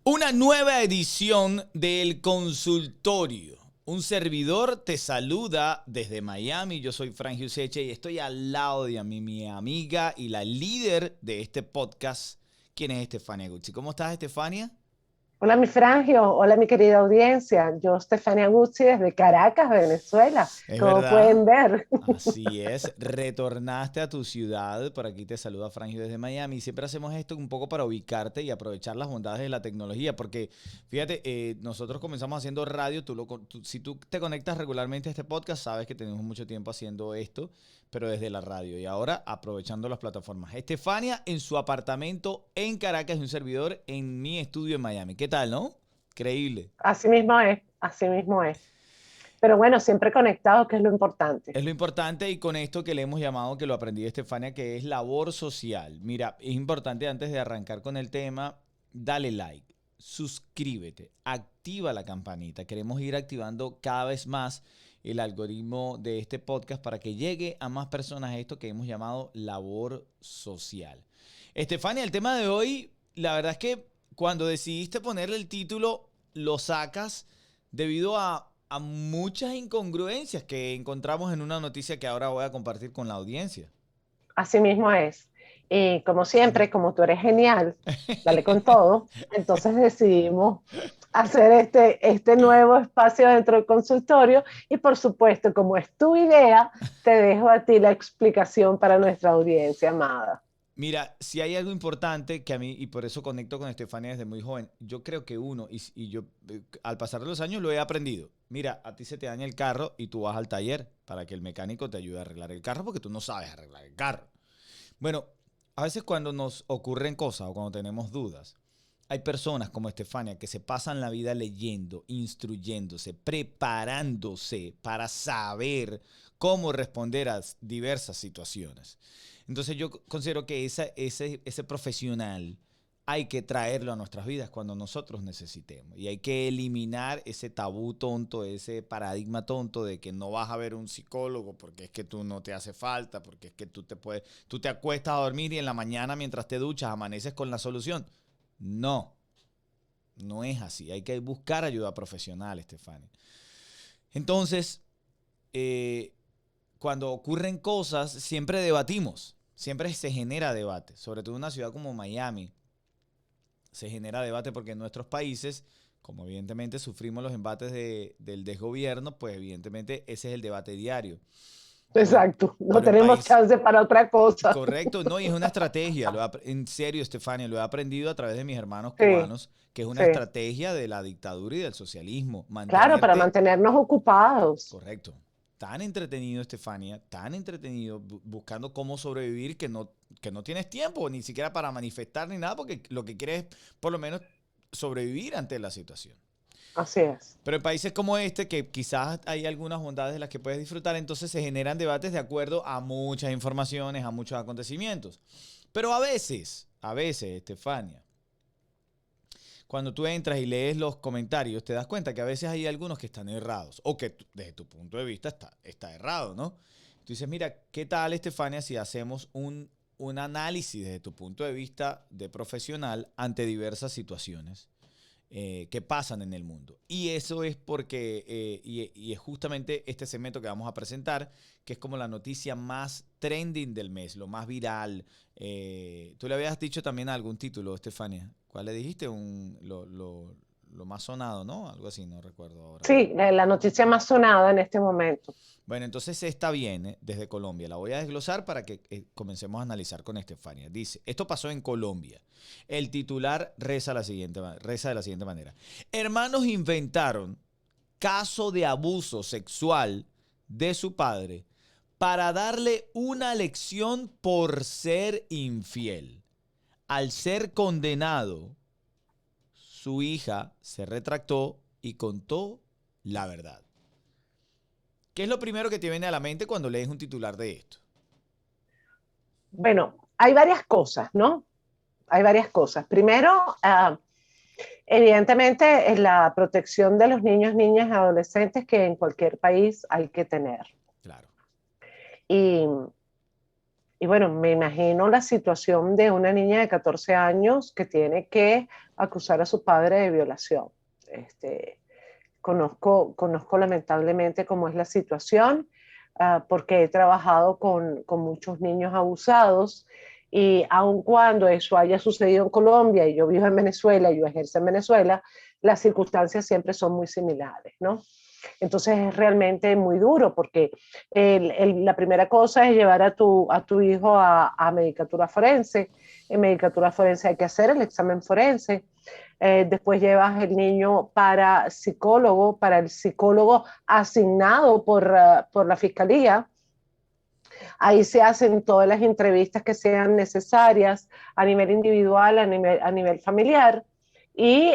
Una nueva edición del consultorio. Un servidor te saluda desde Miami. Yo soy Frank Giuseche y estoy al lado de mi amiga y la líder de este podcast, quien es Estefania Guzzi. ¿Cómo estás, Estefania? Hola, mi Frangio. Hola, mi querida audiencia. Yo, Stefania Guzzi, desde Caracas, Venezuela. Es Como verdad. pueden ver. Así es, retornaste a tu ciudad. Por aquí te saluda Frangio desde Miami. Siempre hacemos esto un poco para ubicarte y aprovechar las bondades de la tecnología. Porque fíjate, nosotros comenzamos haciendo radio. Si tú te conectas regularmente a este podcast, sabes que tenemos mucho tiempo haciendo esto, pero desde la radio. Y ahora aprovechando las plataformas. Estefania en su apartamento en Caracas y un servidor en mi estudio en Miami. ¿Qué tal, no? Increíble. Así mismo es, así mismo es. Pero bueno, siempre conectados, que es lo importante. Es lo importante y con esto que le hemos llamado, que lo aprendí de Estefania, que es labor social. Mira, es importante antes de arrancar con el tema, dale like, suscríbete, activa la campanita. Queremos ir activando cada vez más el algoritmo de este podcast para que llegue a más personas esto que hemos llamado labor social. Estefania, el tema de hoy, la verdad es que cuando decidiste ponerle el título, lo sacas debido a muchas incongruencias que encontramos en una noticia que ahora voy a compartir con la audiencia. Así mismo es. Y como siempre, como tú eres genial, dale con todo. Entonces decidimos hacer este nuevo espacio dentro del consultorio. Y por supuesto, como es tu idea, te dejo a ti la explicación para nuestra audiencia amada. Mira, si hay algo importante que a mí, y por eso conecto con Estefania desde muy joven, yo creo que uno, y yo al pasar de los años lo he aprendido. Mira, a ti se te daña el carro y tú vas al taller para que el mecánico te ayude a arreglar el carro porque tú no sabes arreglar el carro. Bueno, a veces cuando nos ocurren cosas o cuando tenemos dudas, hay personas como Estefania que se pasan la vida leyendo, instruyéndose, preparándose para saber cómo responder a diversas situaciones. Entonces yo considero que ese profesional hay que traerlo a nuestras vidas cuando nosotros necesitemos. Y hay que eliminar ese tabú tonto, ese paradigma tonto de que no vas a ver un psicólogo porque es que tú no te hace falta, porque es que tú te acuestas a dormir y en la mañana mientras te duchas amaneces con la solución. No, no es así. Hay que buscar ayuda profesional, Estefania. Entonces, eh, cuando ocurren cosas, siempre debatimos. Siempre se genera debate. Sobre todo en una ciudad como Miami, se genera debate porque en nuestros países, como evidentemente sufrimos los embates del desgobierno, pues evidentemente ese es el debate diario. Pero, Exacto, no pero en tenemos país, chance para otra cosa. correcto, no, y es una estrategia. En serio, Estefania, lo he aprendido a través de mis hermanos Sí, cubanos, que es una sí. estrategia de la dictadura y del socialismo. Claro, para Mantenerte, mantenernos ocupados. correcto, tan entretenido, Estefania, tan entretenido buscando cómo sobrevivir que no tienes tiempo ni siquiera para manifestar ni nada, porque lo que quieres es por lo menos sobrevivir ante la situación. Así es. Pero en países como este, que quizás hay algunas bondades de las que puedes disfrutar, entonces se generan debates de acuerdo a muchas informaciones, a muchos acontecimientos. Pero a veces, Estefania, cuando tú entras y lees los comentarios, te das cuenta que a veces hay algunos que están errados o que desde tu punto de vista está errado, ¿no? Tú dices, mira, ¿qué tal, Estefania, si hacemos un análisis desde tu punto de vista de profesional ante diversas situaciones que pasan en el mundo? Y eso es porque, y es justamente este segmento que vamos a presentar, que es como la noticia más trending del mes, lo más viral. Tú le habías dicho también algún título, Estefania. ¿Cuál le dijiste? Lo más sonado, ¿no? Algo así, no recuerdo ahora Sí, bien. la noticia más sonada en este momento. Bueno, entonces está bien, desde Colombia. La voy a desglosar para que comencemos a analizar con Estefania. Dice, esto pasó en Colombia. El titular reza de la siguiente manera. Hermanos inventaron caso de abuso sexual de su padre para darle una lección por ser infiel. Al ser condenado, su hija se retractó y contó la verdad. ¿Qué es lo primero que te viene a la mente cuando lees un titular de esto? Bueno, hay varias cosas, ¿no? Hay varias cosas. Primero, evidentemente, es la protección de los niños, niñas y adolescentes que en cualquier país hay que tener. Claro. Y Y bueno, me imagino la situación de una niña de 14 años que tiene que acusar a su padre de violación. Este, conozco lamentablemente cómo es la situación, porque he trabajado con muchos niños abusados y aun cuando eso haya sucedido en Colombia y yo vivo en Venezuela y yo ejerzo en Venezuela, las circunstancias siempre son muy similares, ¿no? Entonces es realmente muy duro porque la primera cosa es llevar a tu hijo a medicatura forense. En medicatura forense hay que hacer el examen forense. Después llevas el niño para psicólogo, para el psicólogo asignado por la fiscalía. Ahí se hacen todas las entrevistas que sean necesarias a nivel individual, a nivel familiar. Y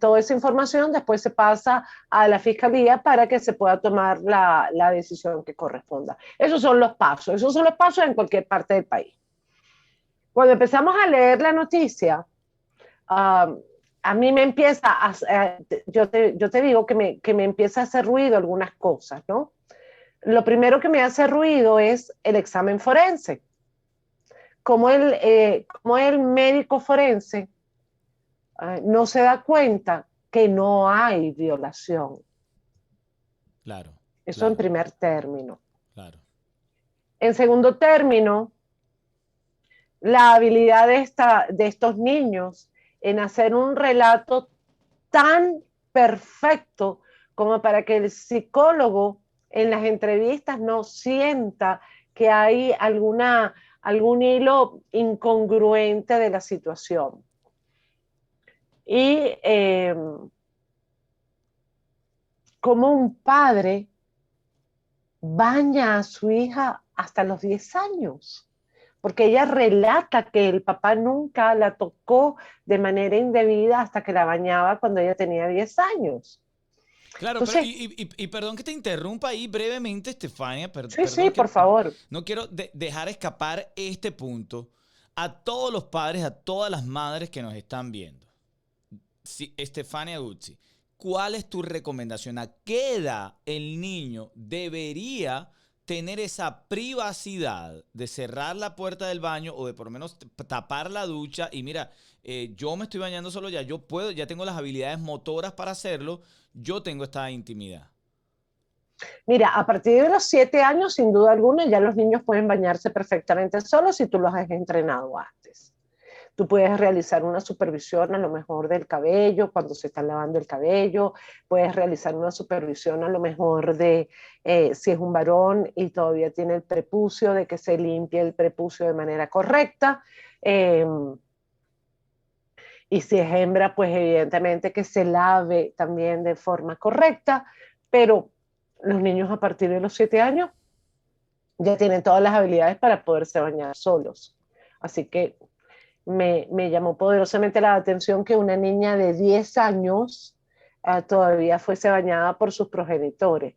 toda esa información después se pasa a la fiscalía para que se pueda tomar la decisión que corresponda. Esos son los pasos en cualquier parte del país. Cuando empezamos a leer la noticia, uh, a mí me empieza, yo te digo que me empieza a hacer ruido algunas cosas, ¿no? Lo primero que me hace ruido es el examen forense. Como el médico forense no se da cuenta que no hay violación. Claro, Eso en claro, primer término. claro. En segundo término, la habilidad de estos niños en hacer un relato tan perfecto como para que el psicólogo en las entrevistas no sienta que hay algún hilo incongruente de la situación. Y como un padre baña a su hija hasta los 10 años, porque ella relata que el papá nunca la tocó de manera indebida hasta que la bañaba cuando ella tenía 10 años. Claro, pero Entonces, y perdón que te interrumpa ahí brevemente, Estefania, sí, perdón por que favor. no quiero dejar escapar este punto a todos los padres, a todas las madres que nos están viendo. Sí, Estefania Guzzi, ¿cuál es tu recomendación? ¿A qué edad el niño debería tener esa privacidad de cerrar la puerta del baño o de por lo menos tapar la ducha? Y mira, yo me estoy bañando solo ya, yo puedo, ya tengo las habilidades motoras para hacerlo, yo tengo esta intimidad. Mira, a partir de los 7 años, sin duda alguna, ya los niños pueden bañarse perfectamente solos si tú los has entrenado antes. Tú puedes realizar una supervisión a lo mejor del cabello, cuando se están lavando el cabello, puedes realizar una supervisión a lo mejor de si es un varón y todavía tiene el prepucio, de que se limpie el prepucio de manera correcta. Y si es hembra, pues evidentemente que se lave también de forma correcta, pero los niños a partir de los 7 años ya tienen todas las habilidades para poderse bañar solos. Así que me llamó poderosamente la atención que una niña de 10 años todavía fuese bañada por sus progenitores.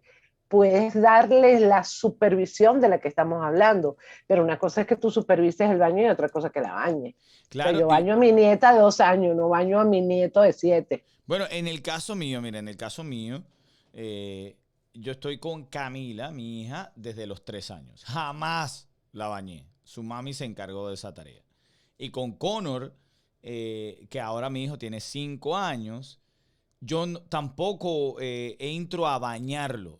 Puedes darles la supervisión de la que estamos hablando, pero una cosa es que tú supervises el baño y otra cosa es que la bañes. O sea, Claro, yo y baño a mi nieta de 2 años, no baño a mi nieto de 7. bueno, en el caso mío, mira, en el caso mío, eh, yo estoy con Camila, mi hija, desde los 3 años. Jamás la bañé. Su mami se encargó de esa tarea. Y con Connor, que ahora mi hijo tiene 5 años, yo tampoco entro a bañarlo.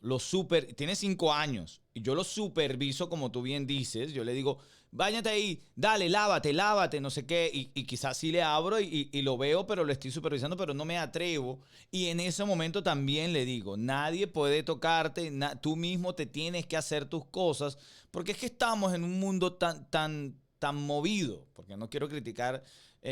Tiene 5 años y yo lo superviso como tú bien dices. Yo le digo, báñate ahí, dale, lávate, no sé qué. Y quizás sí le abro y lo veo, pero lo estoy supervisando, pero no me atrevo. Y en ese momento también le digo, nadie puede tocarte, tú mismo te tienes que hacer tus cosas, porque es que estamos en un mundo tan movido, porque no quiero criticar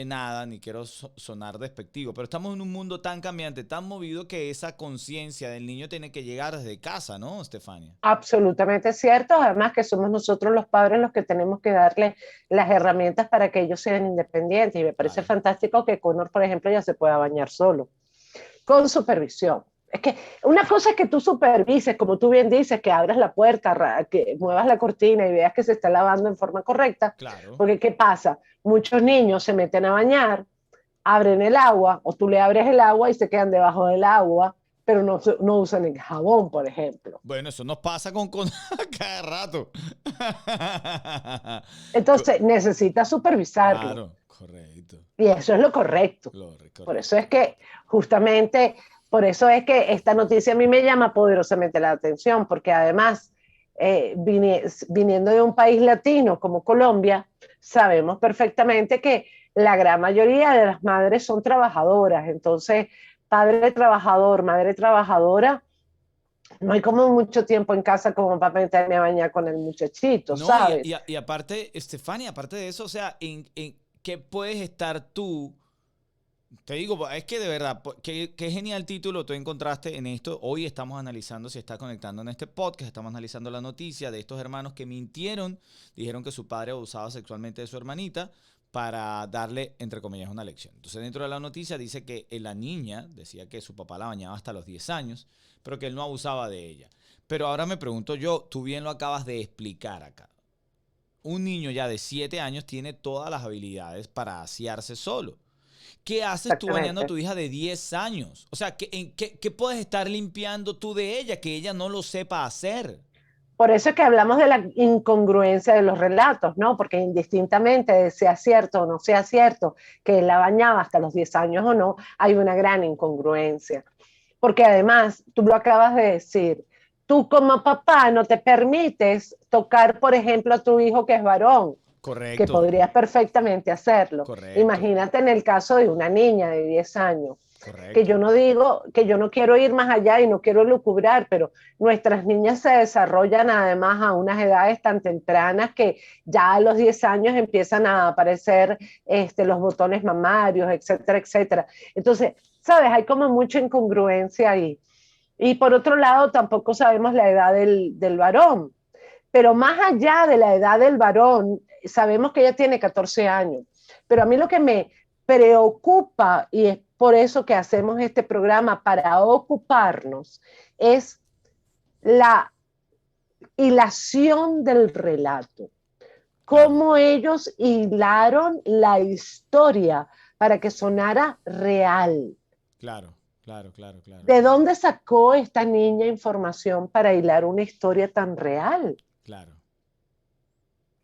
nada, ni quiero sonar despectivo, pero estamos en un mundo tan cambiante, tan movido, que esa conciencia del niño tiene que llegar desde casa, ¿no, Estefania? Absolutamente cierto, además que somos nosotros los padres los que tenemos que darle las herramientas para que ellos sean independientes y me parece Claro. fantástico que Connor, por ejemplo, ya se pueda bañar solo. Con supervisión. Es que una cosa es que tú supervises, como tú bien dices, que abras la puerta, que muevas la cortina y veas que se está lavando en forma correcta, Claro. porque ¿qué pasa? Muchos niños se meten a bañar, abren el agua o tú le abres el agua y se quedan debajo del agua pero no usan el jabón, por ejemplo. Bueno, eso nos pasa con cada rato. Entonces, necesita supervisarlo. Claro, correcto. Y eso es lo correcto. Por eso Correcto. es que, justamente, por eso es que esta noticia a mí me llama poderosamente la atención, porque además, viniendo de un país latino como Colombia, sabemos perfectamente que la gran mayoría de las madres son trabajadoras. Entonces, padre trabajador, madre trabajadora, no hay como mucho tiempo en casa como para meterme a bañar con el muchachito, No, ¿sabes? y aparte, Estefania, aparte de eso, o sea, ¿en qué puedes estar tú? Te digo, es que de verdad, qué genial título tú encontraste en esto. Hoy estamos analizando, si está conectando en este podcast, estamos analizando la noticia de estos hermanos que mintieron, dijeron que su padre abusaba sexualmente de su hermanita para darle, entre comillas, una lección. Entonces, dentro de la noticia dice que la niña decía que su papá la bañaba hasta los 10 años, pero que él no abusaba de ella. Pero ahora me pregunto yo, tú bien lo acabas de explicar acá. Un niño ya de 7 años tiene todas las habilidades para asearse solo. ¿Qué haces tú bañando a Exactamente. tu hija de 10 años? O sea, ¿qué puedes estar limpiando tú de ella que ella no lo sepa hacer? Por eso es que hablamos de la incongruencia de los relatos, ¿no? Porque indistintamente sea cierto o no sea cierto que la bañaba hasta los 10 años o no, hay una gran incongruencia. Porque además, tú lo acabas de decir, tú como papá no te permites tocar, por ejemplo, a tu hijo que es varón, que Correcto, podrías perfectamente hacerlo. correcto, Imagínate en el caso de una niña de 10 años, que yo correcto. no digo, que yo no quiero ir más allá y no quiero lucubrar, pero nuestras niñas se desarrollan además a unas edades tan tempranas que ya a los 10 años empiezan a aparecer los botones mamarios, etcétera, etcétera. Entonces, ¿sabes? Hay como mucha incongruencia ahí. Y por otro lado, tampoco sabemos la edad del varón. Pero más allá de la edad del varón, sabemos que ella tiene 14 años. Pero a mí lo que me preocupa, y es por eso que hacemos este programa para ocuparnos, es la hilación del relato. Claro, Cómo ellos hilaron la historia para que sonara real. claro, claro, claro, claro, ¿De claro, dónde sacó esta niña información para hilar una historia tan real? claro,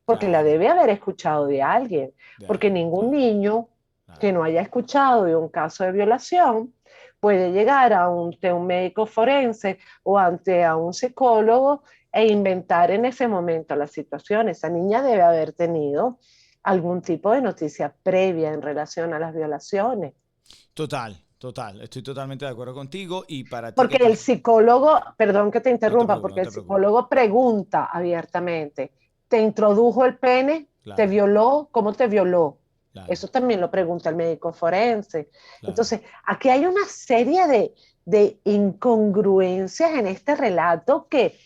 Porque la claro, debe haber escuchado de alguien, de porque alguien, ningún claro, niño claro. que no haya escuchado de un caso de violación puede llegar ante un médico forense o ante a un psicólogo e inventar en ese momento la situación. Esa niña debe haber tenido algún tipo de noticia previa en relación a las violaciones. Total, total, estoy totalmente de acuerdo contigo y para ti que Porque estás... el psicólogo, perdón que te No te interrumpa, preocupes, porque no el te preocupes. psicólogo pregunta abiertamente, ¿te introdujo el pene? ¿Te Claro, violó? ¿Cómo te violó? claro, Eso también lo pregunta el médico forense. claro. Entonces, aquí hay una serie de incongruencias en este relato que,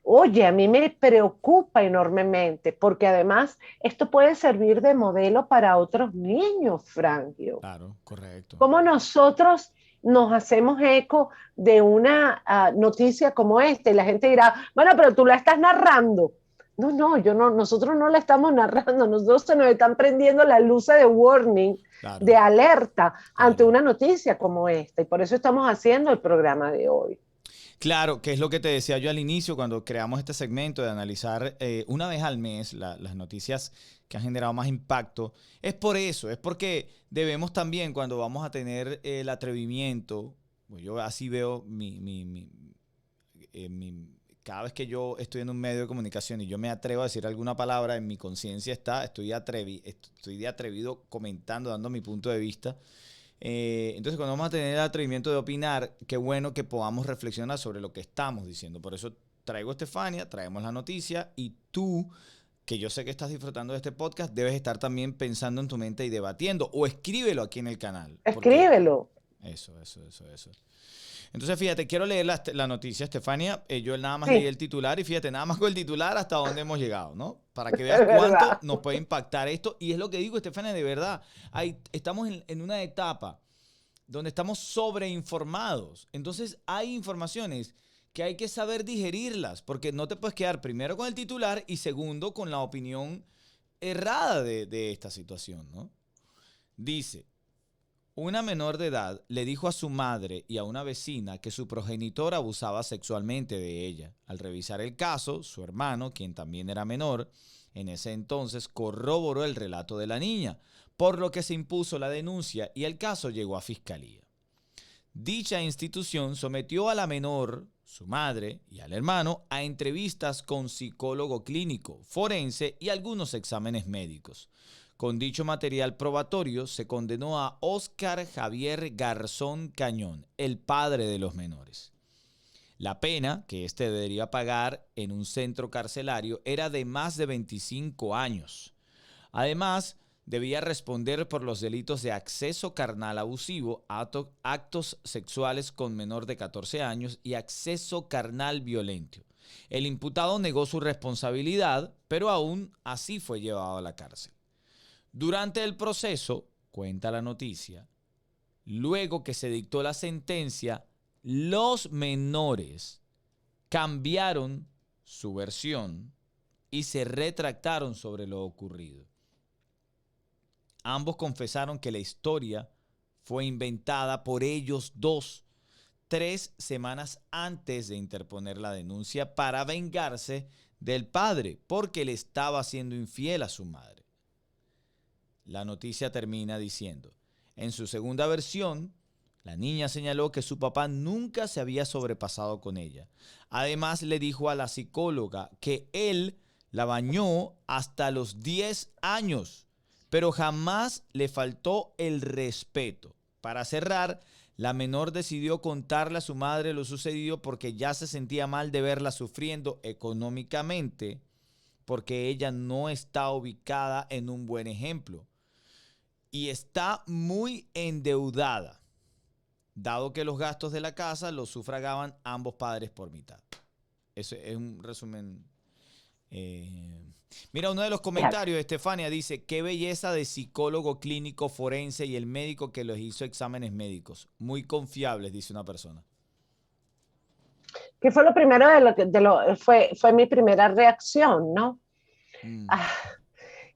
oye, a mí me preocupa enormemente, porque además esto puede servir de modelo para otros niños, Frangio. Claro, correcto. ¿Cómo nosotros nos hacemos eco de una noticia como esta? Y la gente dirá, bueno, pero tú la estás narrando. No, no, yo no, nosotros no la estamos narrando, nosotros se nos están prendiendo las luces de warning, de Claro, alerta ante claro. una noticia como esta. Y por eso estamos haciendo el programa de hoy. Claro, que es lo que te decía yo al inicio cuando creamos este segmento de analizar una vez al mes las noticias que han generado más impacto. Es por eso, es porque debemos también cuando vamos a tener el atrevimiento, pues yo así veo cada vez que yo estoy en un medio de comunicación y yo me atrevo a decir alguna palabra, en mi conciencia está, estoy de atrevido comentando, dando mi punto de vista. Entonces, cuando vamos a tener el atrevimiento de opinar, qué bueno que podamos reflexionar sobre lo que estamos diciendo. Por eso traigo a Estefania, traemos la noticia y tú, que yo sé que estás disfrutando de este podcast, debes estar también pensando en tu mente y debatiendo o escríbelo aquí en el canal. Porque Escríbelo. eso. Entonces, fíjate, quiero leer la noticia, Estefania. Yo nada más leí Sí, el titular y fíjate, nada más con el titular hasta dónde hemos llegado, ¿no? Para que es veas cuánto verdad. nos puede impactar esto. Y es lo que digo, Estefania, de verdad. Estamos en una etapa donde estamos sobreinformados. Entonces, hay informaciones que hay que saber digerirlas, porque no te puedes quedar primero con el titular y segundo con la opinión errada de esta situación, ¿no? Dice, Una menor de edad le dijo a su madre y a una vecina que su progenitor abusaba sexualmente de ella. Al revisar el caso, su hermano, quien también era menor, en ese entonces corroboró el relato de la niña, por lo que se impuso la denuncia y el caso llegó a fiscalía. Dicha institución sometió a la menor, su madre y al hermano a entrevistas con psicólogo clínico, forense y algunos exámenes médicos. Con dicho material probatorio se condenó a Óscar Javier Garzón Cañón, el padre de los menores. La pena que éste debería pagar en un centro carcelario era de más de 25 años. Además, debía responder por los delitos de acceso carnal abusivo, actos sexuales con menor de 14 años y acceso carnal violento. El imputado negó su responsabilidad, pero aún así fue llevado a la cárcel. Durante el proceso, cuenta la noticia, luego que se dictó la sentencia, los menores cambiaron su versión y se retractaron sobre lo ocurrido. Ambos confesaron que la historia fue inventada por ellos dos 3 semanas antes de interponer la denuncia para vengarse del padre porque le estaba siendo infiel a su madre. La noticia termina diciendo, en su segunda versión, la niña señaló que su papá nunca se había sobrepasado con ella. Además, le dijo a la psicóloga que él la bañó hasta los 10 años, pero jamás le faltó el respeto. Para cerrar, la menor decidió contarle a su madre lo sucedido porque ya se sentía mal de verla sufriendo económicamente, porque ella no está ubicada en un buen ejemplo y está muy endeudada, dado que los gastos de la casa los sufragaban ambos padres por mitad. Eso es un resumen. Mira, uno de los comentarios de Estefania dice, qué belleza de psicólogo clínico forense y el médico que los hizo exámenes médicos. Muy confiables, dice una persona. Que fue lo primero fue mi primera reacción, ¿no?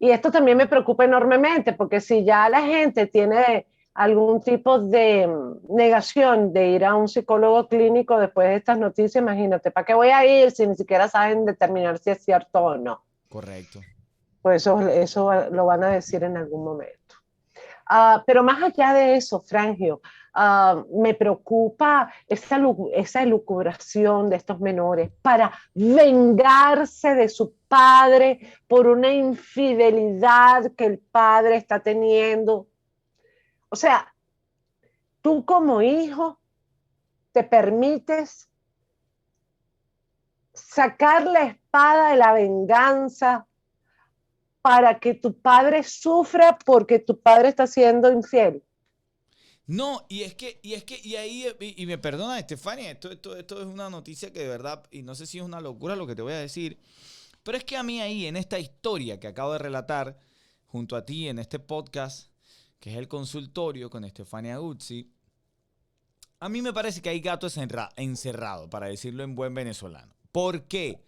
Y esto también me preocupa enormemente, porque si ya la gente tiene algún tipo de negación de ir a un psicólogo clínico después de estas noticias, imagínate, ¿para qué voy a ir si ni siquiera saben determinar si es cierto o no? Correcto. Pues eso lo van a decir en algún momento. Pero más allá de eso, Frangio, me preocupa esa elucubración de estos menores para vengarse de su padre por una infidelidad que el padre está teniendo. O sea, tú como hijo te permites sacar la espada de la venganza para que tu padre sufra porque tu padre está siendo infiel. No, y ahí, y me perdona, Estefania, esto es una noticia que de verdad, y no sé si es una locura lo que te voy a decir, pero es que a mí ahí, en esta historia que acabo de relatar, junto a ti, en este podcast, que es el consultorio con Estefania Guzzi, a mí me parece que hay gato encerrado, para decirlo en buen venezolano. ¿Por qué?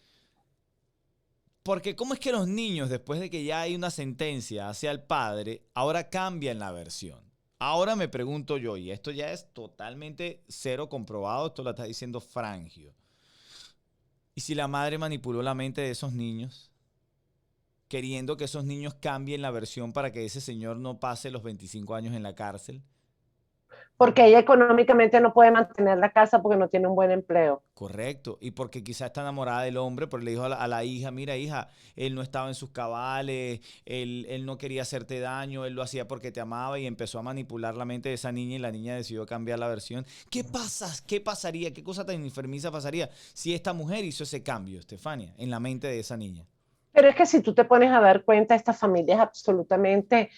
Porque ¿cómo es que los niños, después de que ya hay una sentencia hacia el padre, ahora cambian la versión? Ahora me pregunto yo, y esto ya es totalmente cero comprobado, esto lo está diciendo Frangio. ¿Y si la madre manipuló la mente de esos niños? Queriendo que esos niños cambien la versión para que ese señor no pase los 25 años en la cárcel. Porque ella económicamente no puede mantener la casa porque no tiene un buen empleo. Correcto, y porque quizás está enamorada del hombre, pero le dijo a la hija, mira hija, él no estaba en sus cabales, él no quería hacerte daño, él lo hacía porque te amaba y empezó a manipular la mente de esa niña y la niña decidió cambiar la versión. ¿Qué pasa? ¿Qué pasaría? ¿Qué cosa tan enfermiza pasaría si esta mujer hizo ese cambio, Estefania, en la mente de esa niña? Pero es que si tú te pones a dar cuenta, esta familia es absolutamente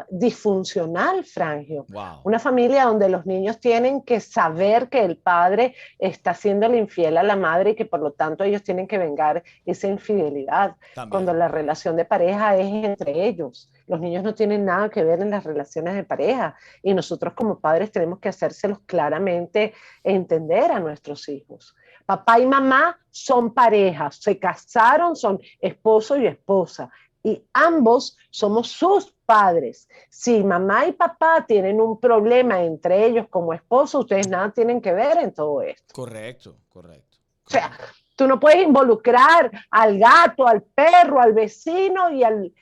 disfuncional, Frangio. Wow. Una familia donde los niños tienen que saber que el padre está haciéndole infiel a la madre y que por lo tanto ellos tienen que vengar esa infidelidad. También. Cuando la relación de pareja es entre ellos. Los niños no tienen nada que ver en las relaciones de pareja y nosotros como padres tenemos que hacérselos claramente entender a nuestros hijos. Papá y mamá son pareja, se casaron, son esposo y esposa, y ambos somos sus padres. Si mamá y papá tienen un problema entre ellos como esposos, ustedes nada tienen que ver en todo esto. Correcto, correcto. O sea, tú no puedes involucrar al gato, al perro, al vecino y al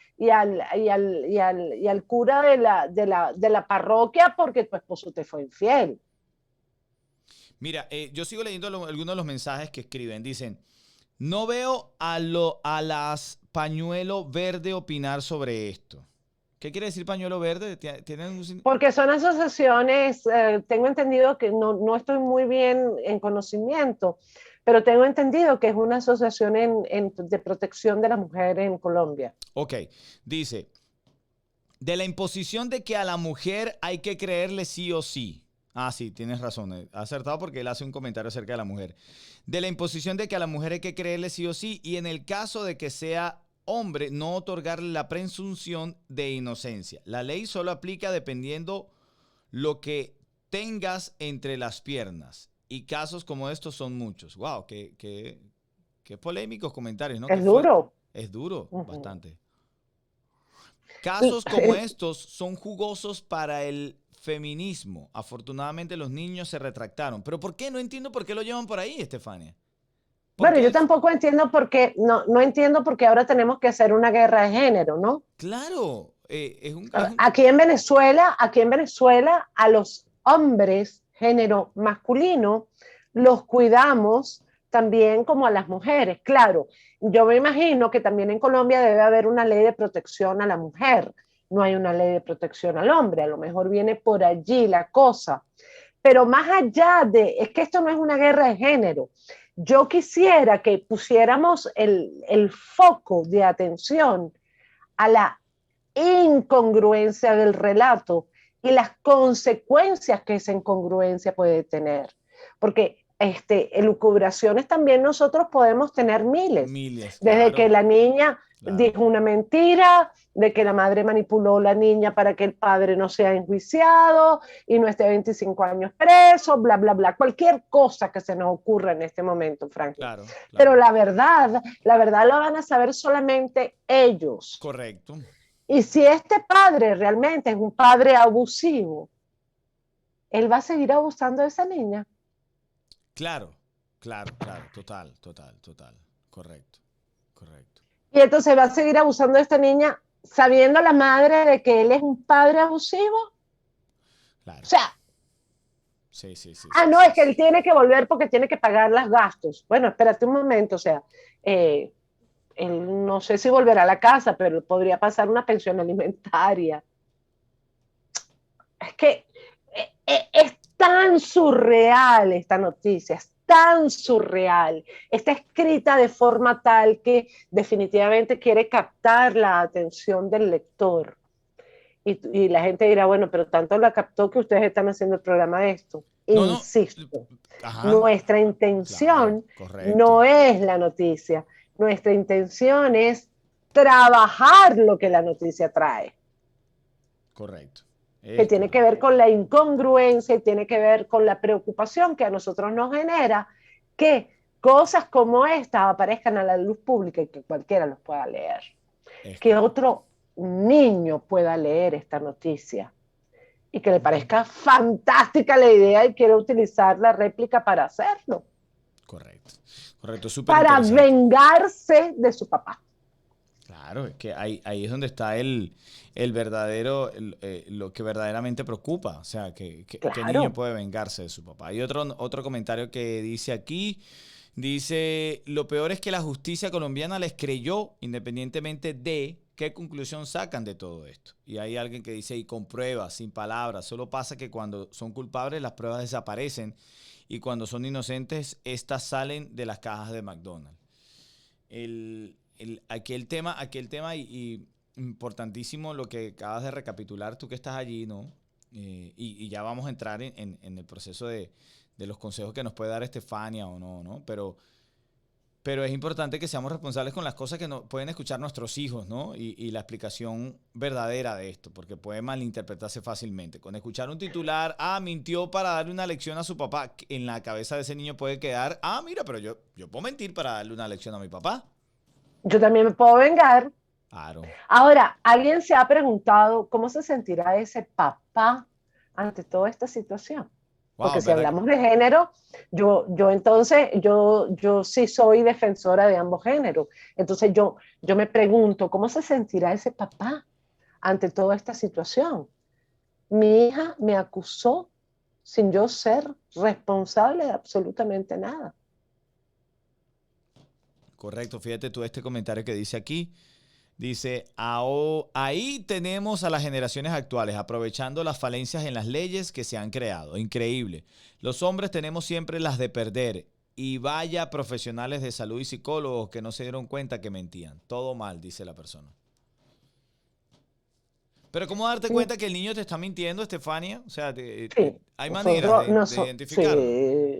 cura de la parroquia porque tu esposo te fue infiel. Mira, yo sigo leyendo algunos de los mensajes que escriben. Dicen, no veo a las pañuelo verde opinar sobre esto. ¿Qué quiere decir pañuelo verde? ¿Tienen un... Porque son asociaciones, tengo entendido que no estoy muy bien en conocimiento, pero tengo entendido que es una asociación de protección de la mujer en Colombia. Ok, dice, de la imposición de que a la mujer hay que creerle sí o sí. Ah, sí, tienes razón. Ha acertado porque él hace un comentario acerca de la mujer. De la imposición de que a la mujer hay que creerle sí o sí y en el caso de que sea hombre, no otorgarle la presunción de inocencia. La ley solo aplica dependiendo lo que tengas entre las piernas. Y casos como estos son muchos. Wow, qué polémicos comentarios, ¿no? Qué Es fuerte. duro. Es duro, Ujú. bastante. Casos como estos son jugosos para el feminismo. Afortunadamente los niños se retractaron. ¿Pero por qué? No entiendo por qué lo llevan por ahí, Estefania. ¿Por Bueno, qué yo tampoco entiendo por qué, no entiendo por qué ahora tenemos que hacer una guerra de género, ¿no? Claro, es un... Aquí en Venezuela, a los hombres género masculino los cuidamos también como a las mujeres. Claro, yo me imagino que también en Colombia debe haber una ley de protección a la mujer. No hay una ley de protección al hombre, a lo mejor viene por allí la cosa. Pero más allá es que esto no es una guerra de género. Yo quisiera que pusiéramos el foco de atención a la incongruencia del relato y las consecuencias que esa incongruencia puede tener. Porque elucubraciones también nosotros podemos tener miles. Miles, Desde que claro, la niña claro. dijo una mentira, de que la madre manipuló a la niña para que el padre no sea enjuiciado y no esté 25 años preso, bla, bla, bla. Cualquier cosa que se nos ocurra en este momento, Franklin. Claro, Pero claro. la verdad lo van a saber solamente ellos. Correcto. Y si este padre realmente es un padre abusivo, él va a seguir abusando de esa niña. Claro, claro, claro. Total, total, total. Correcto, correcto. Y entonces va a seguir abusando de esta niña sabiendo la madre de que él es un padre abusivo. O Claro. sea, Sí, sí, sí, sí, no, sí, es que sí. él tiene que volver porque tiene que pagar los gastos. Bueno, espérate un momento, o sea, eh, él no sé si volverá a la casa, pero podría pasar una pensión alimentaria. Es que es tan surreal esta noticia, es tan surreal. Está escrita de forma tal que definitivamente quiere captar la atención del lector. Y la gente dirá, bueno, pero tanto la captó que ustedes están haciendo el programa de esto. No, no. Insisto, Ajá. nuestra Claro, intención correcto. no es la noticia, nuestra intención es trabajar lo que la noticia trae, Correcto. que Es tiene que ver correcto. con la incongruencia y tiene que ver con la preocupación que a nosotros nos genera que cosas como esta aparezcan a la luz pública y que cualquiera los pueda leer, Es que correcto. otro niño pueda leer esta noticia y que le parezca fantástica la idea y quiera utilizar la réplica para hacerlo, Correcto. Correcto. Súper para interesante. vengarse de su papá. Claro, es que ahí es donde está el verdadero, lo que verdaderamente preocupa. O sea, que niño Claro. puede vengarse de su papá. Hay otro comentario que dice aquí. Dice, lo peor es que la justicia colombiana les creyó independientemente de qué conclusión sacan de todo esto. Y hay alguien que dice, y con pruebas, sin palabras, solo pasa que cuando son culpables las pruebas desaparecen y cuando son inocentes, estas salen de las cajas de McDonald's. Aquí el tema y importantísimo lo que acabas de recapitular, tú que estás allí, ¿no? Y ya vamos a entrar en el proceso de los consejos que nos puede dar Estefania o no, ¿no? Pero es importante que seamos responsables con las cosas que no, pueden escuchar nuestros hijos, ¿no? Y la explicación verdadera de esto, porque puede malinterpretarse fácilmente. Con escuchar un titular, mintió para darle una lección a su papá, en la cabeza de ese niño puede quedar, mira, pero yo puedo mentir para darle una lección a mi papá. Yo también me puedo vengar. Claro. Ahora, ¿alguien se ha preguntado cómo se sentirá ese papá ante toda esta situación? Wow, Porque si ¿verdad? hablamos de género, yo sí soy defensora de ambos géneros. Entonces yo me pregunto, ¿cómo se sentirá ese papá ante toda esta situación? Mi hija me acusó sin yo ser responsable de absolutamente nada. Correcto, fíjate tú este comentario que dice aquí. Dice, ahí tenemos a las generaciones actuales, aprovechando las falencias en las leyes que se han creado. Increíble. Los hombres tenemos siempre las de perder. Y vaya profesionales de salud y psicólogos que no se dieron cuenta que mentían. Todo mal, dice la persona. Pero ¿cómo darte Sí, cuenta que el niño te está mintiendo, Estefania? O sea, sí, hay maneras nosotros, de identificarlo.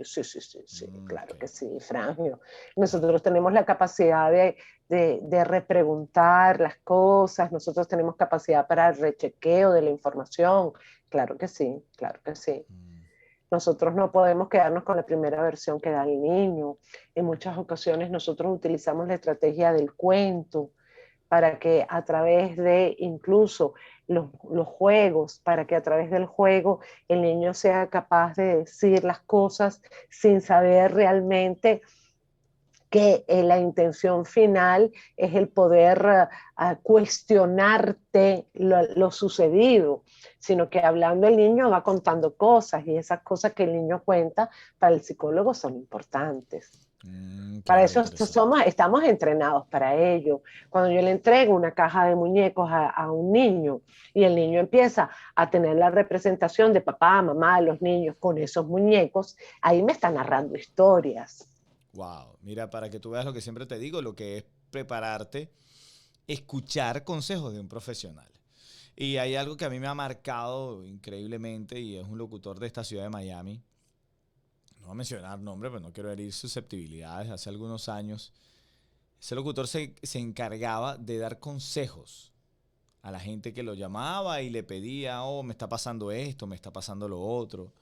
sí, Ok. claro que sí, Frangio. Nosotros tenemos la capacidad de repreguntar las cosas, nosotros tenemos capacidad para el rechequeo de la información, claro que sí, claro que sí. Mm. Nosotros no podemos quedarnos con la primera versión que da el niño. En muchas ocasiones nosotros utilizamos la estrategia del cuento para que a través de incluso los juegos, para que a través del juego el niño sea capaz de decir las cosas sin saber realmente que la intención final es el poder cuestionarte lo sucedido, sino que hablando el niño va contando cosas y esas cosas que el niño cuenta para el psicólogo son importantes. Para Claro, eso interesante. estamos entrenados para ello. Cuando yo le entrego una caja de muñecos un niño y el niño empieza a tener la representación de papá, mamá, los niños con esos muñecos, ahí me está narrando historias. Wow. Mira, para que tú veas lo que siempre te digo, lo que es prepararte, escuchar consejos de un profesional. Y hay algo que a mí me ha marcado increíblemente y es un locutor de esta ciudad de Miami. No voy a mencionar nombre, pero no quiero herir susceptibilidades. Hace algunos años, ese locutor se encargaba de dar consejos a la gente que lo llamaba y le pedía, oh, me está pasando esto, me está pasando lo otro.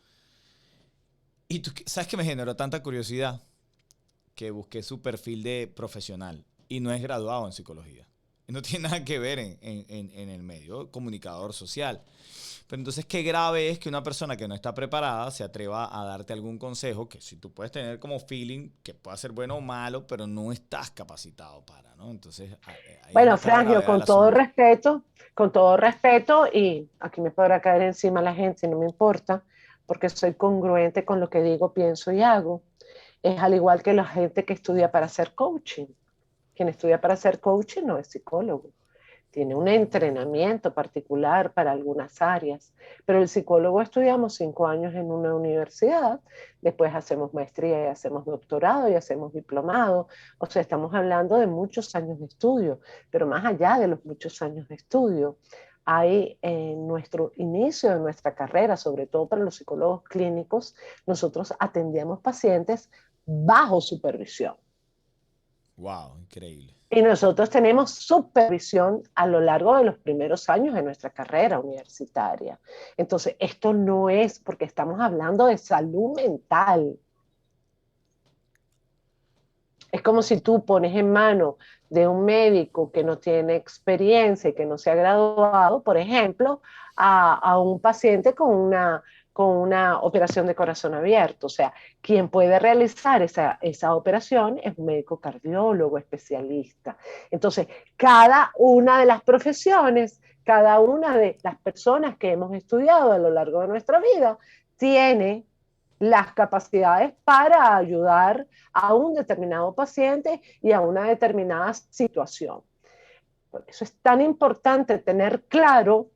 Y tú sabes que me generó tanta curiosidad que busqué su perfil de profesional y no es graduado en psicología. No tiene nada que ver en el medio, comunicador social. Pero entonces, qué grave es que una persona que no está preparada se atreva a darte algún consejo que si tú puedes tener como feeling que pueda ser bueno o malo, pero no estás capacitado para, ¿no? Entonces, ahí es donde Bueno, está la Frangio, gravedad del asunto. con todo respeto, y aquí me podrá caer encima la gente, no me importa, porque soy congruente con lo que digo, pienso y hago. Es al igual que la gente que estudia para hacer coaching. Quien estudia para ser coaching no es psicólogo, tiene un entrenamiento particular para algunas áreas, pero el psicólogo estudiamos 5 años en una universidad, después hacemos maestría y hacemos doctorado y hacemos diplomado, o sea, estamos hablando de muchos años de estudio, pero más allá de los muchos años de estudio, hay en nuestro inicio de nuestra carrera, sobre todo para los psicólogos clínicos, nosotros atendíamos pacientes bajo supervisión. Wow, increíble. Y nosotros tenemos supervisión a lo largo de los primeros años de nuestra carrera universitaria. Entonces, esto no es porque estamos hablando de salud mental. Es como si tú pones en manos de un médico que no tiene experiencia y que no se ha graduado, por ejemplo, a un paciente con una operación de corazón abierto. O sea, quien puede realizar esa operación es un médico cardiólogo especialista. Entonces, cada una de las profesiones, cada una de las personas que hemos estudiado a lo largo de nuestra vida, tiene las capacidades para ayudar a un determinado paciente y a una determinada situación. Por eso es tan importante tener claro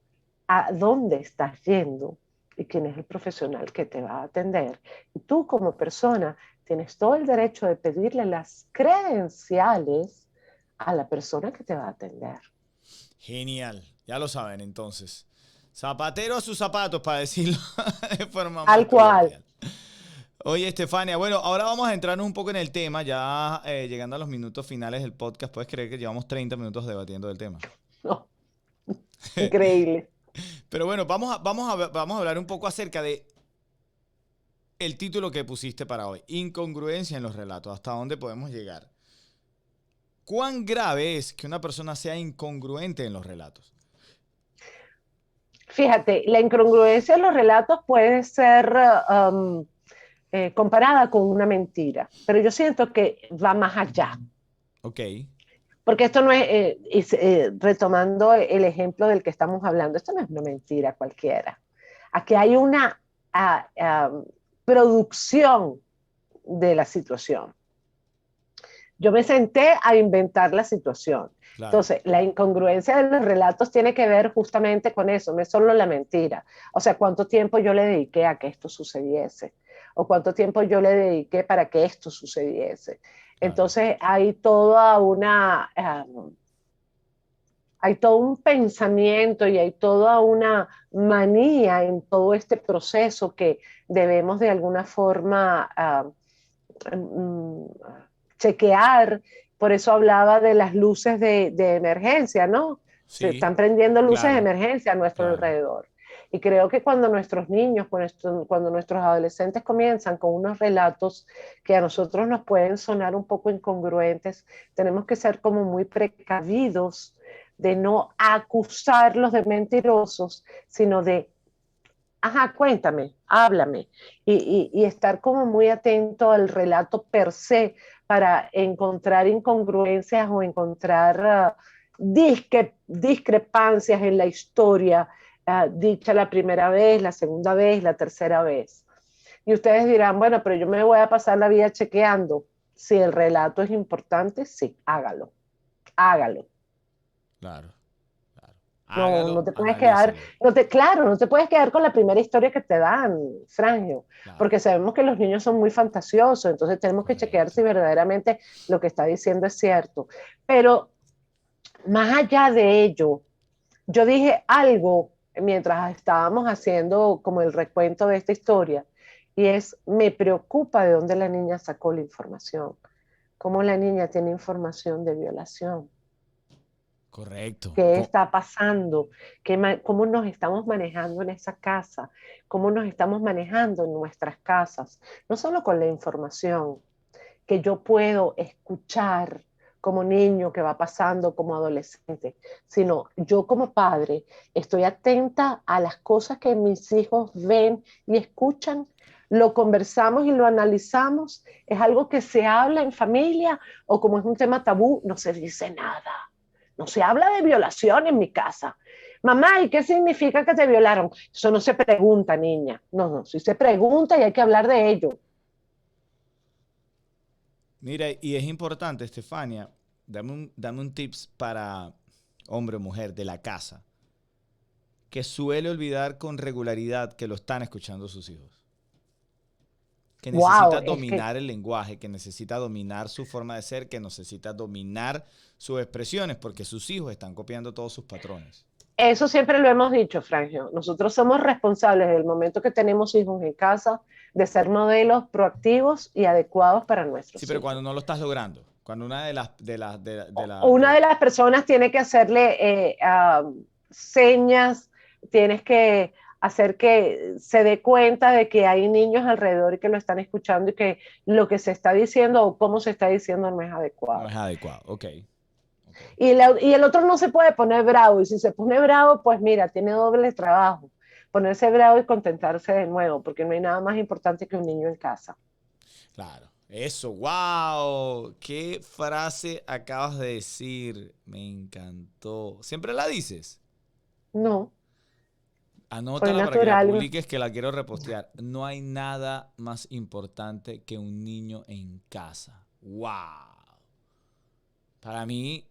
a dónde estás yendo y quién es el profesional que te va a atender. Y tú como persona tienes todo el derecho de pedirle las credenciales a la persona que te va a atender. Genial. Ya lo saben entonces. Zapatero a sus zapatos, para decirlo de forma más Tal cual. coloquial. Oye, Estefania, bueno, ahora vamos a entrarnos un poco en el tema, ya llegando a los minutos finales del podcast. ¿Puedes creer que llevamos 30 minutos debatiendo del tema? No, increíble. Pero bueno, vamos a hablar un poco acerca de el título que pusiste para hoy. Incongruencia en los relatos. ¿Hasta dónde podemos llegar? ¿Cuán grave es que una persona sea incongruente en los relatos? Fíjate, la incongruencia en los relatos puede ser comparada con una mentira, pero yo siento que va más allá. Ok, Porque esto no es, retomando el ejemplo del que estamos hablando, esto no es una mentira cualquiera. Aquí hay una producción de la situación. Yo me senté a inventar la situación. claro. Entonces, la incongruencia de los relatos tiene que ver justamente con eso, no es solo la mentira. O sea, cuánto tiempo yo le dediqué a que esto sucediese, o cuánto tiempo yo le dediqué para que esto sucediese. Claro. Entonces, hay todo un pensamiento y hay toda una manía en todo este proceso que debemos de alguna forma mm, chequear. Por eso hablaba de las luces de emergencia, ¿no? Se Sí, están prendiendo luces de claro, emergencia a nuestro claro. alrededor. Y creo que cuando nuestros niños, cuando nuestros adolescentes comienzan con unos relatos que a nosotros nos pueden sonar un poco incongruentes, tenemos que ser como muy precavidos de no acusarlos de mentirosos, sino de, ajá, cuéntame, háblame, y estar como muy atento al relato per se para encontrar incongruencias o encontrar discrepancias en la historia dicha la primera vez, la segunda vez, la tercera vez. Y ustedes dirán, bueno, pero yo me voy a pasar la vida chequeando. Si el relato es importante, sí, hágalo, hágalo. Claro, claro. No, Hágalo, no te puedes quedar, analícelo. claro, no te puedes quedar con la primera historia que te dan, Frangio, Claro, porque sabemos que los niños son muy fantasiosos, entonces tenemos que chequear correcto. si verdaderamente lo que está diciendo es cierto. Pero más allá de ello, yo dije algo mientras estábamos haciendo como el recuento de esta historia, y es, me preocupa de dónde la niña sacó la información, cómo la niña tiene información de violación. Correcto. ¿Qué está pasando? ¿Cómo nos estamos manejando en esa casa? ¿Cómo nos estamos manejando en nuestras casas? No solo con la información que yo puedo escuchar como niño que va pasando, como adolescente, sino yo como padre estoy atenta a las cosas que mis hijos ven y escuchan, lo conversamos y lo analizamos, es algo que se habla en familia o como es un tema tabú, no se dice nada. No se habla de violación en mi casa. Mamá, ¿y qué significa que te violaron? Eso no se pregunta, niña. No, no, sí se pregunta y hay que hablar de ello. Mira, y es importante, Estefania, dame un tips para hombre o mujer de la casa que suele olvidar con regularidad que lo están escuchando sus hijos. Que Wow, necesita es que dominar el lenguaje, que necesita dominar su forma de ser, que necesita dominar sus expresiones, porque sus hijos están copiando todos sus patrones. eso siempre lo hemos dicho, Frangio. Nosotros somos responsables del momento que tenemos hijos en casa de ser modelos proactivos y adecuados para Sí, nuestros pero cuando hijos. no lo estás logrando, cuando una Una de las personas tiene que hacerle señas, tienes que hacer que se dé cuenta de que hay niños alrededor y que lo están escuchando y que lo que se está diciendo o cómo se está diciendo no es no adecuado. es adecuado. Ok, ok. Y el otro no se puede poner bravo, y si se pone bravo, pues mira, tiene doble trabajo, ponerse bravo y contentarse de nuevo, porque no hay nada más importante que un niño en casa. Claro. Eso, wow. ¿Qué frase acabas de decir? Me encantó. ¿Siempre la dices? No, soy Anótala para que la natural. publiques, que la quiero repostear. No hay nada más importante que un niño en casa. Wow. Para mí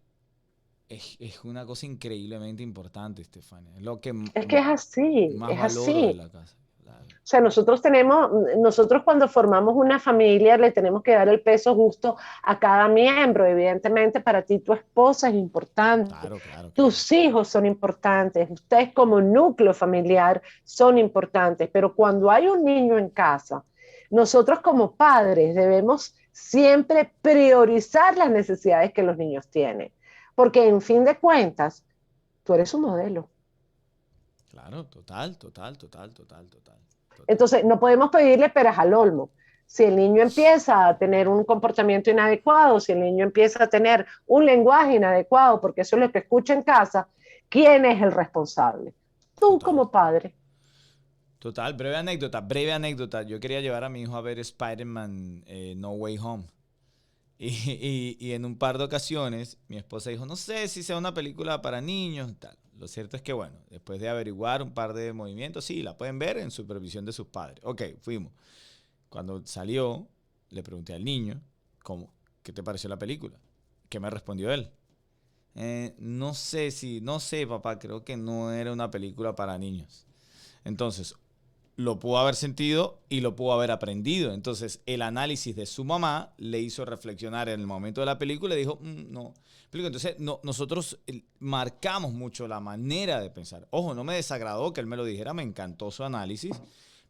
es una cosa increíblemente importante, Estefania. Es lo que Es que es así, más es valoro de así. la casa. Claro. O sea, nosotros cuando formamos una familia le tenemos que dar el peso justo a cada miembro. Evidentemente, para ti tu esposa es importante, Claro, claro, claro. tus hijos son importantes, ustedes como núcleo familiar son importantes, pero cuando hay un niño en casa, nosotros como padres debemos siempre priorizar las necesidades que los niños tienen, porque en fin de cuentas, tú eres un modelo. Claro, total, total, total, total, total, total. Entonces, no podemos pedirle peras al olmo. Si el niño empieza a tener un comportamiento inadecuado, si el niño empieza a tener un lenguaje inadecuado, porque eso es lo que escucha en casa, ¿quién es el responsable? Tú Total. como padre. Total, breve anécdota, breve anécdota. Yo quería llevar a mi hijo a ver Spider-Man No Way Home. Y en un par de ocasiones mi esposa dijo, no sé si sea una película para niños, tal. Lo cierto es que, bueno, después de averiguar un par de movimientos, sí, la pueden ver en supervisión de sus padres. Ok, fuimos. Cuando salió, le pregunté al niño, ¿cómo? ¿Qué te pareció la película? ¿Qué me respondió él? No sé, papá, creo que no era una película para niños. Entonces, lo pudo haber sentido y lo pudo haber aprendido. Entonces, el análisis de su mamá le hizo reflexionar en el momento de la película y dijo, no. Entonces, no, nosotros marcamos mucho la manera de pensar. Ojo, no me desagradó que él me lo dijera, me encantó su análisis,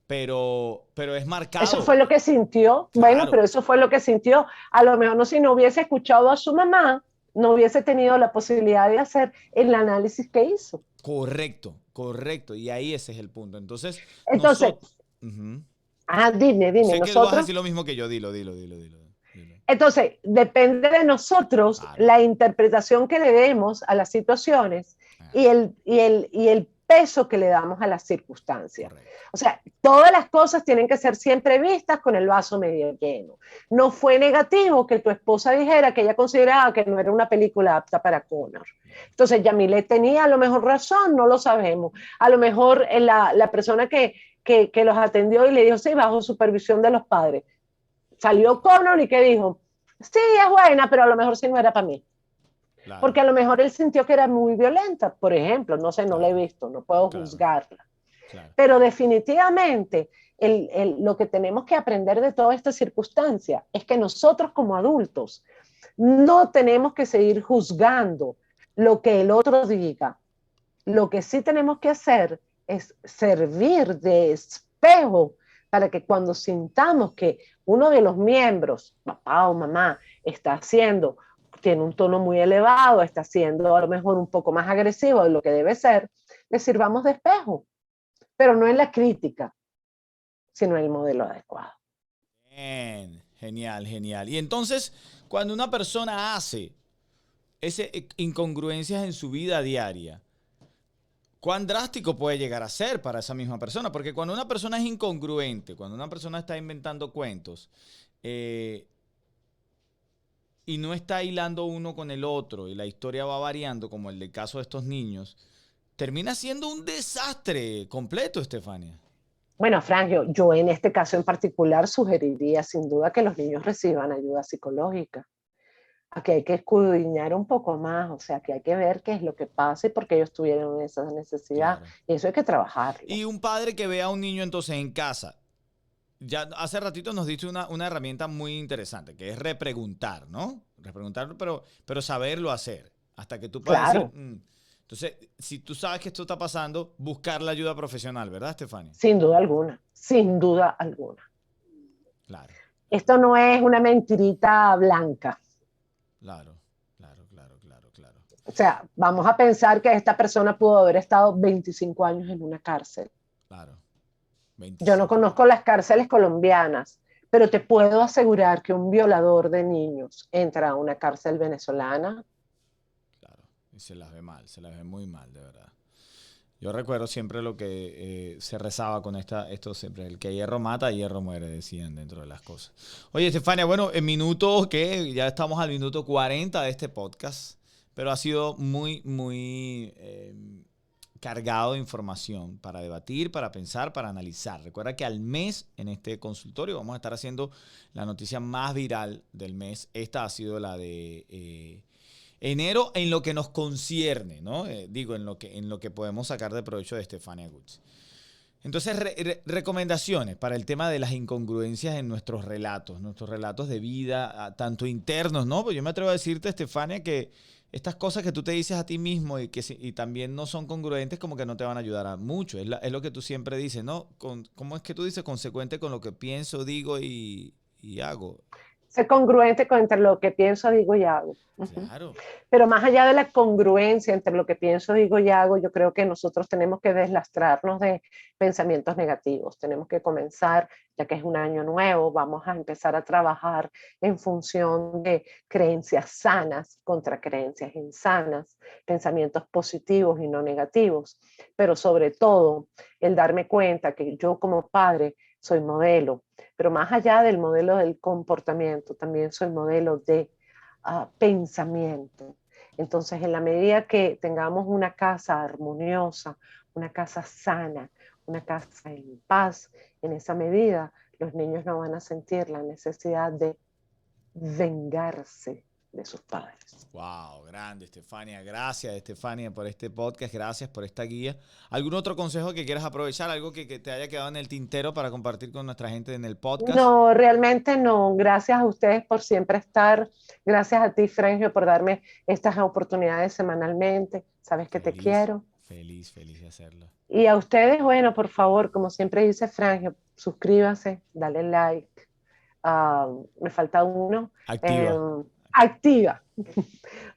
pero es Eso marcado. fue lo que sintió. Bueno, Claro, pero eso fue lo que sintió. A lo mejor no, si no hubiese escuchado a su mamá, no hubiese tenido la posibilidad de hacer el análisis que hizo. correcto, correcto. Y ahí ese es el punto. Entonces, Entonces, nosotros... Uh-huh. dime, Sé que tú vas a nosotros. decir lo mismo que yo. Dilo. Entonces, depende de nosotros Claro. la interpretación que le demos a las situaciones Ah, y el peso que le damos a las circunstancias. correcto. O sea, todas las cosas tienen que ser siempre vistas con el vaso medio lleno. No fue negativo que tu esposa dijera que ella consideraba que no era una película apta para Connor. Entonces, Yamile tenía a lo mejor razón, no lo sabemos. A lo mejor la persona que los atendió y le dijo, sí, bajo supervisión de los padres. Salió Connor y que dijo, sí, es buena, pero a lo mejor sí no era para mí. Claro, Porque a lo mejor él sintió que era muy violenta, por ejemplo, no sé, no la he claro, visto, no puedo claro, juzgarla. claro. Pero definitivamente lo que tenemos que aprender de toda esta circunstancia es que nosotros como adultos no tenemos que seguir juzgando lo que el otro diga. Lo que sí tenemos que hacer es servir de espejo para que cuando sintamos que uno de los miembros, papá o mamá, está haciendo, tiene un tono muy elevado, está siendo a lo mejor un poco más agresivo de lo que debe ser, le sirvamos de espejo, pero no en la crítica, sino en el modelo adecuado. Bien, genial, genial. Y entonces, cuando una persona hace ese incongruencias en su vida diaria, ¿cuán drástico puede llegar a ser para esa misma persona? Porque cuando una persona es incongruente, cuando una persona está inventando cuentos, eh, y no está hilando uno con el otro y la historia va variando, como el del caso de estos niños, termina siendo un desastre completo, Estefania. Bueno, Frank, yo en este caso en particular sugeriría sin duda que los niños reciban ayuda psicológica. Aquí hay que escudriñar un poco más, o sea, que hay que ver qué es lo que pasa y por qué ellos tuvieron esa necesidad. Claro. Y eso hay que trabajarlo. Y un padre que ve a un niño entonces en casa. Ya hace ratito nos diste una herramienta muy interesante, que es repreguntar, ¿no? Repreguntar, pero saberlo hacer. Hasta que tú puedas decir, Claro, entonces, si tú sabes que esto está pasando, buscar la ayuda profesional, ¿verdad, Estefania? sin duda alguna, sin duda alguna. Claro, claro, Esto no es una mentirita blanca. claro, claro. O sea, vamos a pensar que esta persona pudo haber estado 25 años en una cárcel. Claro, Yo no 25 conozco años. las cárceles colombianas, pero te puedo asegurar que un violador de niños entra a una cárcel venezolana. Claro, y se las ve mal, se las ve muy mal, de verdad. Yo recuerdo siempre lo que se rezaba con esto siempre, el que hierro mata, hierro muere, decían dentro de las cosas. Oye, Estefania, bueno, en minuto que ya estamos al minuto 40 de este podcast, pero ha sido muy cargado de información para debatir, para pensar, para analizar. Recuerda que al mes en este consultorio vamos a estar haciendo la noticia más viral del mes. Esta ha sido la de enero en lo que nos concierne, ¿no? Digo, en lo que podemos sacar de provecho de Stefania Goods. Entonces, recomendaciones para el tema de las incongruencias en nuestros relatos de vida, tanto internos, ¿no? Pues yo me atrevo a decirte, Estefania, que estas cosas que tú te dices a ti mismo y también no son congruentes, como que no te van a ayudar a mucho. Es lo que tú siempre dices, ¿no? ¿Cómo es que tú dices? Consecuente con lo que pienso, digo y hago. ser congruente con entre lo que pienso, digo y hago. Claro. Pero más allá de la congruencia entre lo que pienso, digo y hago, yo creo que nosotros tenemos que deslastrarnos de pensamientos negativos. Tenemos que comenzar, ya que es un año nuevo, vamos a empezar a trabajar en función de creencias sanas contra creencias insanas, pensamientos positivos y no negativos. Pero sobre todo, el darme cuenta que yo como padre soy modelo, pero más allá del modelo del comportamiento, también soy modelo de pensamiento. Entonces, en la medida que tengamos una casa armoniosa, una casa sana, una casa en paz, en esa medida los niños no van a sentir la necesidad de vengarse de sus padres. Wow, grande, Estefania. Gracias, Estefania, por este podcast. Gracias por esta guía. ¿Algún otro consejo que quieras aprovechar? ¿Algo que te haya quedado en el tintero para compartir con nuestra gente en el podcast? No, realmente no. Gracias a ustedes por siempre estar. Gracias a ti, Frangio, por darme estas oportunidades semanalmente. Sabes que te Feliz, quiero. feliz, feliz de hacerlo. Y a ustedes, bueno, por favor, como siempre dice Frangio, suscríbase, dale like. Me falta uno. Eh, Activa. activa Activa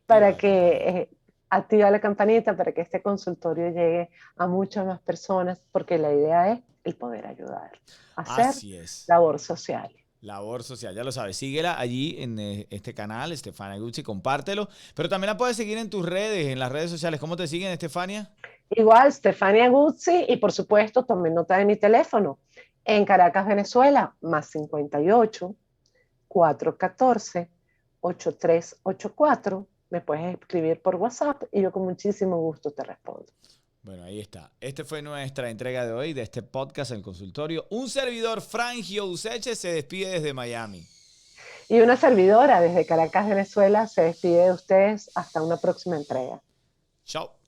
para la que campanita. activa la campanita para que este consultorio llegue a muchas más personas, porque la idea es el poder ayudar a hacer Así es. labor social. Labor social, ya lo sabes. Síguela allí en este canal, Estefania Guzzi, compártelo. Pero también la puedes seguir en tus redes, en las redes sociales. ¿Cómo te siguen, Estefania? Igual, Stefania Guzzi, y por supuesto, tomen nota de mi teléfono. En Caracas, Venezuela, más 58 414 8384. Me puedes escribir por WhatsApp y yo con muchísimo gusto te respondo. Bueno, ahí está. Esta fue nuestra entrega de hoy de este podcast, El Consultorio. Un servidor, Frangio Useche, se despide desde Miami. Y una servidora desde Caracas, Venezuela, se despide de ustedes hasta una próxima entrega. Chao.